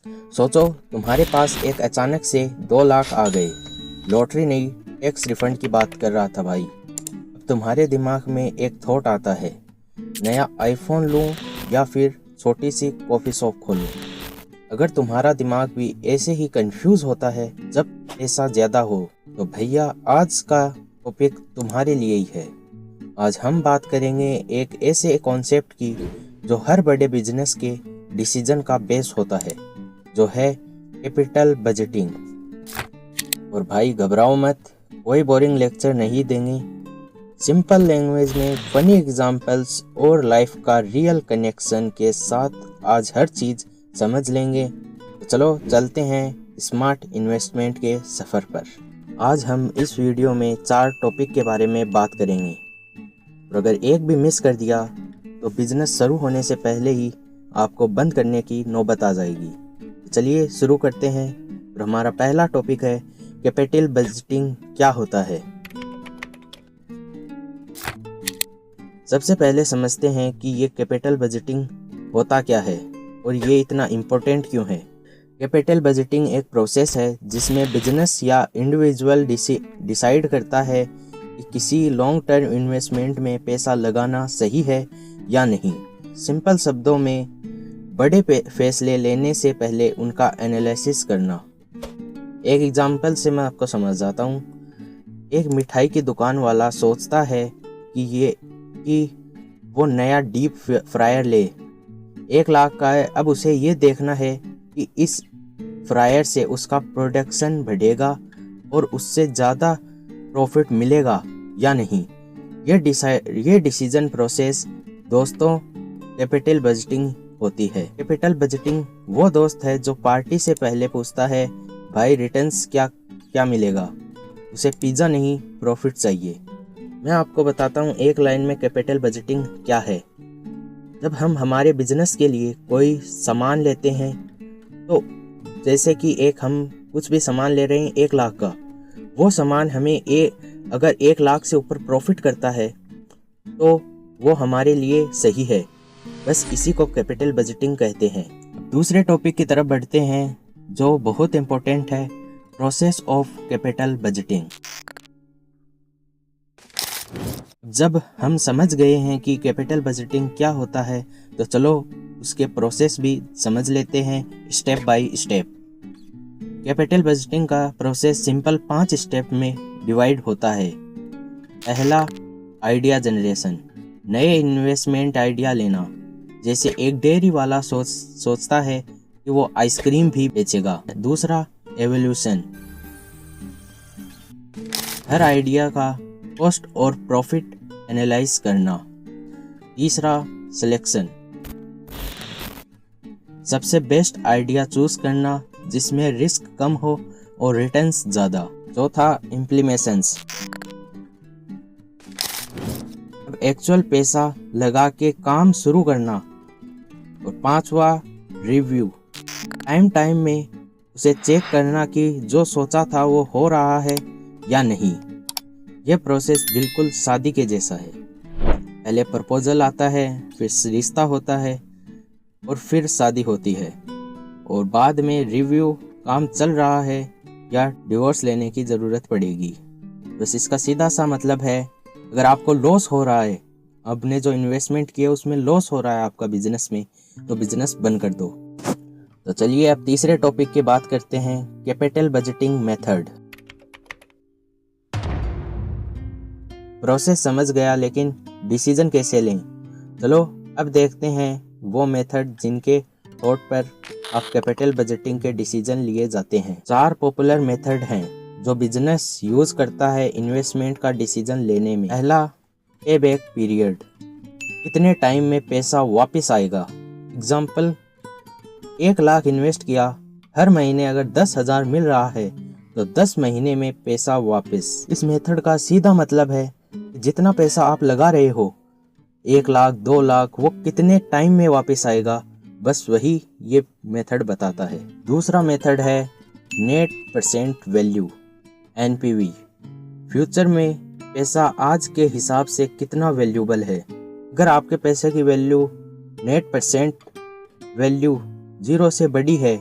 सोचो तुम्हारे पास एक अचानक से 2 लाख आ गए। लॉटरी नहीं, टैक्स रिफंड की बात कर रहा था भाई। अब तुम्हारे दिमाग में एक थॉट आता है, नया आईफोन लूं या फिर छोटी सी कॉफ़ी शॉप खोलूं। अगर तुम्हारा दिमाग भी ऐसे ही कंफ्यूज होता है जब पैसा ज़्यादा हो, तो भैया आज का टॉपिक तुम्हारे लिए ही है। आज हम बात करेंगे एक ऐसे कॉन्सेप्ट की जो हर बड़े बिजनेस के डिसीजन का बेस होता है, जो है कैपिटल बजटिंग। और भाई घबराओ मत, कोई बोरिंग लेक्चर नहीं देंगे। सिंपल लैंग्वेज में फनी एग्जांपल्स और लाइफ का रियल कनेक्शन के साथ आज हर चीज़ समझ लेंगे। तो चलो चलते हैं स्मार्ट इन्वेस्टमेंट के सफ़र पर। आज हम इस वीडियो में 4 टॉपिक के बारे में बात करेंगे, और अगर एक भी मिस कर दिया तो बिजनेस शुरू होने से पहले ही आपको बंद करने की नौबत आ जाएगी। चलिए शुरू करते हैं। और हमारा पहला टॉपिक है कैपिटल बजटिंग क्या होता है। सबसे पहले समझते हैं कि ये कैपिटल बजटिंग होता क्या है और ये इतना इम्पोर्टेंट क्यों है। कैपिटल बजटिंग एक प्रोसेस है जिसमें बिजनेस या इंडिविजुअल डिसाइड करता है कि किसी लॉन्ग टर्म इन्वेस्टमेंट में पैसा लगाना सही है या नहीं। सिंपल शब्दों में, बड़े फैसले लेने से पहले उनका एनालिसिस करना। एक एग्जांपल से मैं आपको समझाता हूँ। एक मिठाई की दुकान वाला सोचता है कि वो नया डीप फ्रायर ले, 1 लाख का है। अब उसे ये देखना है कि इस फ्रायर से उसका प्रोडक्शन बढ़ेगा और उससे ज़्यादा प्रॉफिट मिलेगा या नहीं। ये डिसीजन प्रोसेस दोस्तों कैपिटल बजटिंग होती है। कैपिटल बजटिंग वो दोस्त है जो पार्टी से पहले पूछता है, भाई रिटर्न्स क्या मिलेगा। उसे पिज़्ज़ा नहीं, प्रॉफिट चाहिए। मैं आपको बताता हूँ एक लाइन में कैपिटल बजटिंग क्या है। जब हम हमारे बिजनेस के लिए कोई सामान लेते हैं, तो जैसे कि हम कुछ भी सामान ले रहे हैं 1 लाख का, वो सामान हमें अगर 1 लाख से ऊपर प्रॉफिट करता है तो वो हमारे लिए सही है। बस इसी को कैपिटल बजटिंग कहते हैं। दूसरे टॉपिक की तरफ बढ़ते हैं जो बहुत इम्पोर्टेंट है, प्रोसेस ऑफ कैपिटल बजटिंग। जब हम समझ गए हैं कि कैपिटल बजटिंग क्या होता है, तो चलो उसके प्रोसेस भी समझ लेते हैं step by step. Capital budgeting का प्रोसेस सिंपल 5 स्टेप में डिवाइड होता है। पहला, आइडिया जनरेशन, नए इन्वेस्टमेंट आइडिया लेना। जैसे एक डेयरी वाला सोचता है कि वो आइसक्रीम भी बेचेगा। दूसरा, एवोल्यूशन, हर आइडिया का कॉस्ट और प्रॉफिट एनालाइज करना। तीसरा, सिलेक्शन, सबसे बेस्ट आइडिया चूज करना जिसमें रिस्क कम हो और रिटर्न्स ज़्यादा। चौथा, इम्प्लीमेशंस, अब एक्चुअल पैसा लगा के काम शुरू करना। और पांचवा, रिव्यू, टाइम में उसे चेक करना कि जो सोचा था वो हो रहा है या नहीं। यह प्रोसेस बिल्कुल शादी के जैसा है। पहले प्रपोजल आता है, फिर रिश्ता होता है और फिर शादी होती है, और बाद में रिव्यू, काम चल रहा है या डिवोर्स लेने की ज़रूरत पड़ेगी। बस इसका सीधा सा मतलब है, अगर आपको लॉस हो रहा है, आपने जो इन्वेस्टमेंट किया उसमें लॉस हो रहा है आपका बिजनेस में, तो बिजनेस बंद कर दो। तो चलिए अब तीसरे टॉपिक की बात करते हैं, कैपिटल बजटिंग मेथड। प्रोसेस समझ गया, लेकिन डिसीजन कैसे लें? चलो अब देखते हैं वो मेथड जिनके तौर पर आप कैपिटल बजटिंग के डिसीजन लिए जाते हैं। 4 पॉपुलर मेथड हैं जो बिजनेस यूज करता है इन्वेस्टमेंट का डिसीजन लेने में। पहला, पे बैक पीरियड, कितने टाइम में पैसा वापस आएगा। एग्जाम्पल, 1 लाख इन्वेस्ट किया, हर महीने अगर 10,000 मिल रहा है तो 10 महीने में पैसा वापस। इस मेथड का सीधा मतलब है जितना पैसा आप लगा रहे हो, 1 लाख 2 लाख, वो कितने टाइम में वापस आएगा, बस वही ये मेथड बताता है। दूसरा मेथड है net percent value, NPV, future में पैसा आज के हिसाब से कितना वैल्यूबल है। अगर आपके पैसे की वैल्यू नेट परसेंट वैल्यू 0 से बड़ी है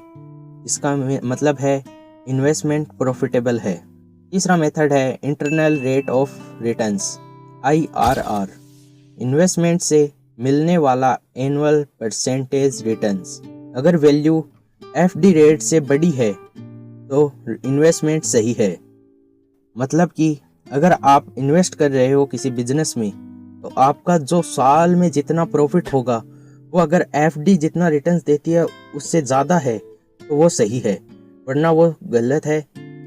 इसका मतलब है इन्वेस्टमेंट प्रॉफिटेबल है। तीसरा मेथड है internal rate of returns IRR, investment से मिलने वाला एनुअल परसेंटेज रिटर्न्स। अगर वैल्यू FD रेट से बड़ी है तो इन्वेस्टमेंट सही है। मतलब कि अगर आप इन्वेस्ट कर रहे हो किसी बिजनेस में तो आपका जो साल में जितना प्रॉफिट होगा वो अगर FD जितना रिटर्न्स देती है उससे ज़्यादा है तो वो सही है, वरना वो गलत है,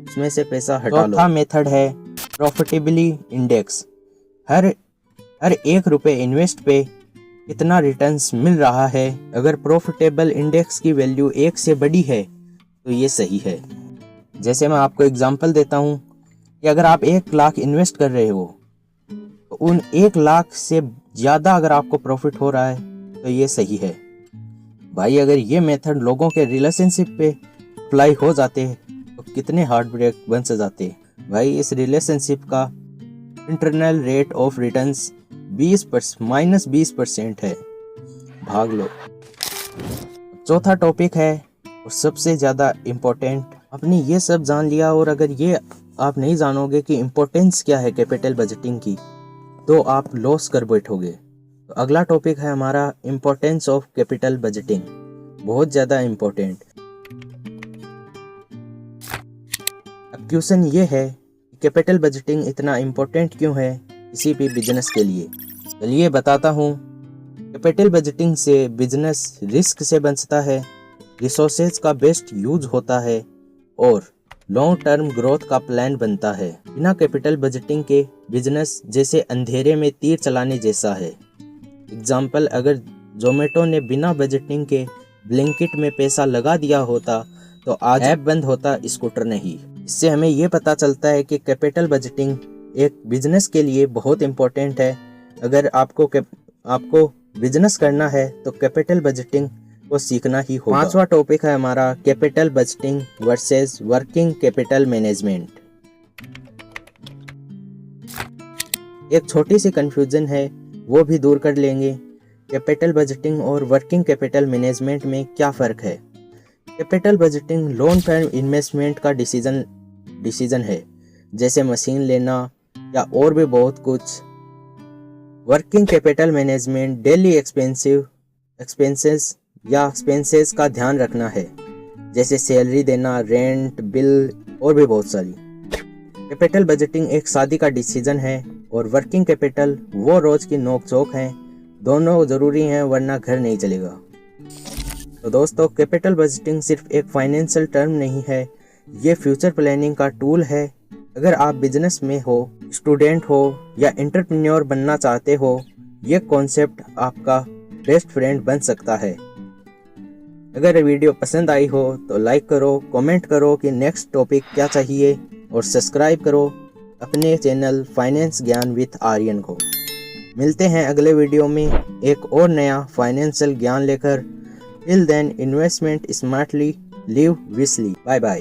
उसमें से पैसा हटा लो। चौथा मेथड है प्रॉफिटेबिली इंडेक्स। हर 1 रुपये इन्वेस्ट पे कितना रिटर्न्स मिल रहा है। अगर प्रॉफिटेबल इंडेक्स की वैल्यू 1 से बड़ी है तो ये सही है। जैसे मैं आपको एग्जांपल देता हूँ कि अगर आप 1 लाख इन्वेस्ट कर रहे हो तो उन 1 लाख से ज़्यादा अगर आपको प्रॉफिट हो रहा है तो ये सही है। भाई अगर ये मेथड लोगों के रिलेशनशिप पे अप्लाई हो जाते तो कितने हार्ट ब्रेक बन से जाते। भाई इस रिलेशनशिप का इंटरनल रेट ऑफ रिटर्न्स -20% है, भाग लो। चौथा टॉपिक है और सबसे ज़्यादा इम्पोर्टेंट। आपने ये सब जान लिया और अगर ये आप नहीं जानोगे कि इम्पोर्टेंस क्या है कैपिटल बजटिंग की तो आप लॉस कर बैठोगे। तो अगला टॉपिक है हमारा इम्पोर्टेंस ऑफ कैपिटल बजटिंग, बहुत ज़्यादा इम्पोर्टेंट। अब क्वेश्चन ये है कि कैपिटल बजटिंग इतना इम्पोर्टेंट क्यों है किसी भी बिजनेस के लिए। चलिए बताता हूँ। कैपिटल बजटिंग से बिजनेस रिस्क से बचता है, रिसोर्सेज का बेस्ट यूज होता है और लॉन्ग टर्म ग्रोथ का प्लान बनता है। बिना कैपिटल बजटिंग के बिजनेस जैसे अंधेरे में तीर चलाने जैसा है। एग्जाम्पल, अगर जोमेटो ने बिना बजटिंग के ब्लिंकिट में पैसा लगा दिया होता तो आज ऐप बंद होता, स्कूटर नहीं। इससे हमें ये पता चलता है कि कैपिटल बजटिंग एक बिजनेस के लिए बहुत इम्पोर्टेंट है। अगर आपको बिजनेस करना है तो कैपिटल बजटिंग को सीखना ही होगा। पांचवा टॉपिक है हमारा capital budgeting versus working capital management. एक छोटी सी कंफ्यूजन है वो भी दूर कर लेंगे। कैपिटल बजटिंग और वर्किंग कैपिटल मैनेजमेंट में क्या फ़र्क है। Capital budgeting long term investment का डिसीजन है, जैसे मशीन लेना या और भी बहुत कुछ। Working capital management daily expenses का ध्यान रखना है, जैसे सैलरी देना, रेंट, बिल और भी बहुत सारी। कैपिटल बजटिंग एक शादी का डिसीजन है और वर्किंग कैपिटल वो रोज की नोक-झोंक हैं। दोनों ज़रूरी हैं वरना घर नहीं चलेगा। तो दोस्तों, कैपिटल बजटिंग सिर्फ एक फाइनेंशियल टर्म नहीं है, ये फ्यूचर प्लानिंग का टूल है। अगर आप बिजनेस में हो, स्टूडेंट हो या एंटरप्रेन्योर बनना चाहते हो, ये कॉन्सेप्ट आपका बेस्ट फ्रेंड बन सकता है। अगर वीडियो पसंद आई हो तो लाइक करो, कमेंट करो कि नेक्स्ट टॉपिक क्या चाहिए और सब्सक्राइब करो अपने चैनल फाइनेंस ज्ञान विद आर्यन को। मिलते हैं अगले वीडियो में एक और नया फाइनेंशियल ज्ञान लेकर। Till then, investment smartly, live wisely. Bye bye.